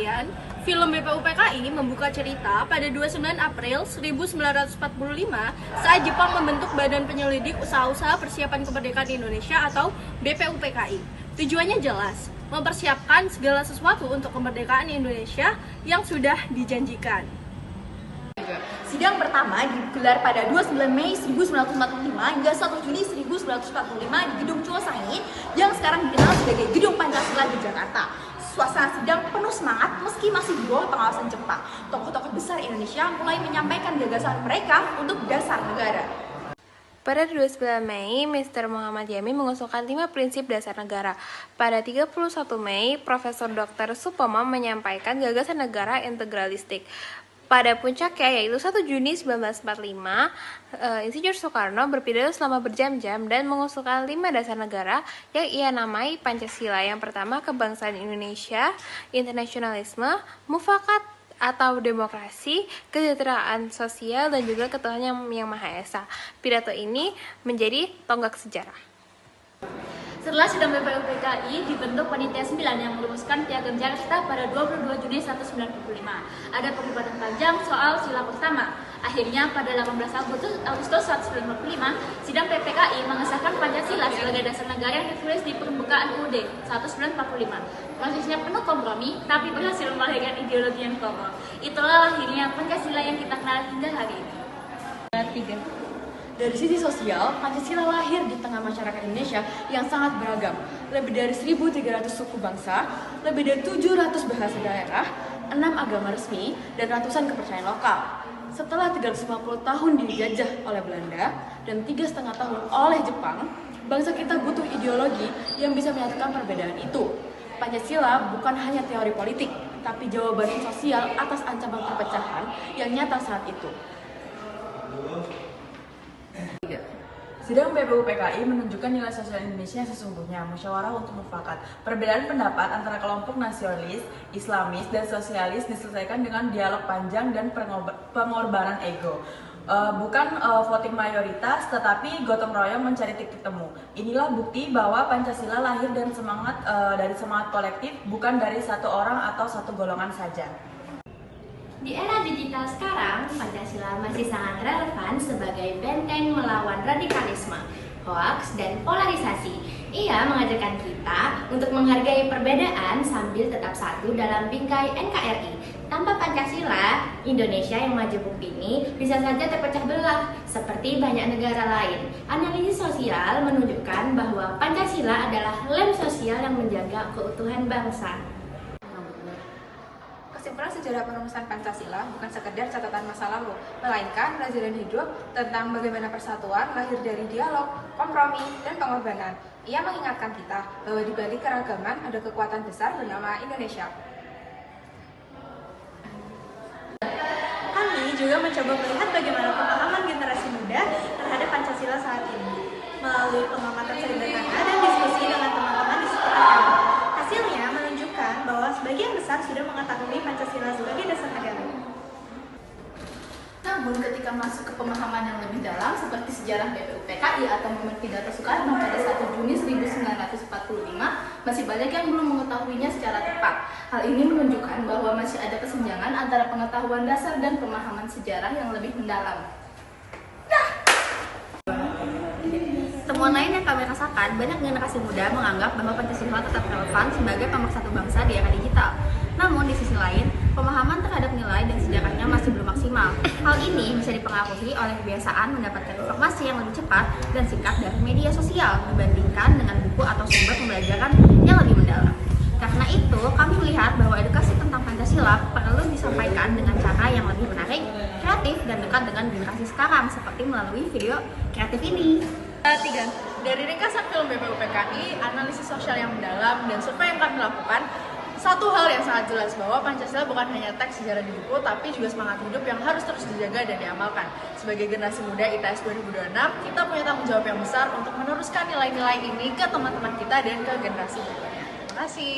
sekalian, film BPUPKI membuka cerita pada 29 April 1945 saat Jepang membentuk Badan Penyelidik Usaha-Usaha Persiapan Kemerdekaan Indonesia atau BPUPKI. Tujuannya jelas, mempersiapkan segala sesuatu untuk kemerdekaan Indonesia yang sudah dijanjikan. Sidang pertama digelar pada 29 Mei 1945 hingga 1 Juni 1945 di Gedung Cuosangin yang sekarang dikenal sebagai Gedung Pancasila di Jakarta. Suasana sidang penuh semangat meski masih di bawah pengawasan Jepang. Tokoh-tokoh besar Indonesia mulai menyampaikan gagasan mereka untuk dasar negara. Pada 29 Mei, Mr. Muhammad Yamin mengusulkan 5 prinsip dasar negara. Pada 31 Mei, Profesor Dr. Supomo menyampaikan gagasan negara integralistik. Pada puncaknya, yaitu 1 Juni 1945, Insinyur Soekarno berpidato selama berjam-jam dan mengusulkan 5 dasar negara yang ia namai Pancasila. Yang pertama, kebangsaan Indonesia, internasionalisme, mufakat atau demokrasi, kesejahteraan sosial, dan juga ketuhanan yang Maha Esa. Pidato ini menjadi tonggak sejarah. Setelah sidang BPUPKI, dibentuk Panitia 9 yang merumuskan Piagam Jakarta pada 22 Juni 1995. Ada perdebatan panjang soal sila pertama. Akhirnya pada 18 Agustus 1945, sidang PPKI mengesahkan Pancasila sebagai dasar negara yang ditulis di permukaan UUD 1945. Prosesnya penuh kompromi, tapi berhasil melahirkan ideologi yang kokoh. Itulah lahirnya Pancasila yang kita kenal hingga hari ini. 3. Dari sisi sosial, Pancasila lahir di tengah masyarakat Indonesia yang sangat beragam. Lebih dari 1.300 suku bangsa, lebih dari 700 bahasa daerah, 6 agama resmi, dan ratusan kepercayaan lokal. Setelah 350 tahun dijajah oleh Belanda dan 3,5 tahun oleh Jepang, bangsa kita butuh ideologi yang bisa menyatukan perbedaan itu. Pancasila bukan hanya teori politik, tapi jawaban sosial atas ancaman perpecahan yang nyata saat itu. Sidang BPUPKI menunjukkan nilai sosial Indonesia yang sesungguhnya, musyawarah untuk mufakat. Perbedaan pendapat antara kelompok nasionalis, Islamis, dan sosialis diselesaikan dengan dialog panjang dan pengorbanan ego. Bukan voting mayoritas, tetapi gotong royong mencari titik temu. Inilah bukti bahwa Pancasila lahir dan dari semangat kolektif, bukan dari satu orang atau satu golongan saja. Di era digital sekarang, Pancasila masih sangat relevan sebagai benteng melawan radikalisme, hoaks, dan polarisasi. Ia mengajarkan kita untuk menghargai perbedaan sambil tetap satu dalam bingkai NKRI. Tanpa Pancasila, Indonesia yang majemuk ini bisa saja terpecah belah seperti banyak negara lain. Analisis sosial menunjukkan bahwa Pancasila adalah lem sosial yang menjaga keutuhan bangsa. Kesimpulan sejarah perumusan Pancasila bukan sekedar catatan masa lalu, melainkan pelajaran hidup tentang bagaimana persatuan lahir dari dialog, kompromi, dan pengorbanan. Ia mengingatkan kita bahwa di balik keragaman ada kekuatan besar bernama Indonesia. Kami juga mencoba melihat bagaimana pemahaman generasi muda terhadap Pancasila saat ini, melalui pengamatan sederhana dan diskusi dengan teman-teman di sekitar kami. Hasilnya menunjukkan bahwa sebagian besar sudah mengetahui Pancasila sebagai dasar negara. Namun ketika masuk ke pemahaman yang lebih dalam seperti sejarah BPUPKI atau momen pidato Soekarno pada 1 Juni 1945, masih banyak yang belum mengetahuinya secara tepat. Hal ini menunjukkan bahwa masih ada kesenjangan antara pengetahuan dasar dan pemahaman sejarah yang lebih mendalam. Temuan lain yang kami rasakan, banyak generasi muda menganggap bahwa Pancasila tetap relevan sebagai pemersatu bangsa di era digital. Namun di sisi lain, pemahaman terhadap nilai dan sejarahnya masih belum maksimal. Hal ini bisa dipengaruhi oleh kebiasaan mendapatkan informasi yang lebih cepat dan singkat dari media sosial dibandingkan dengan buku atau sumber pembelajaran yang lebih mendalam. Karena itu, kami melihat bahwa edukasi tentang Pancasila perlu disampaikan dengan cara yang lebih menarik, kreatif, dan dekat dengan generasi sekarang, seperti melalui video kreatif ini. 3. Dari ringkasan film BPUPKI, analisis sosial yang mendalam, dan survei yang kami lakukan, satu hal yang sangat jelas bahwa Pancasila bukan hanya teks sejarah di buku, tapi juga semangat hidup yang harus terus dijaga dan diamalkan. Sebagai generasi muda ITS 2026, kita punya tanggung jawab yang besar untuk meneruskan nilai-nilai ini ke teman-teman kita dan ke generasi berikutnya. Terima kasih.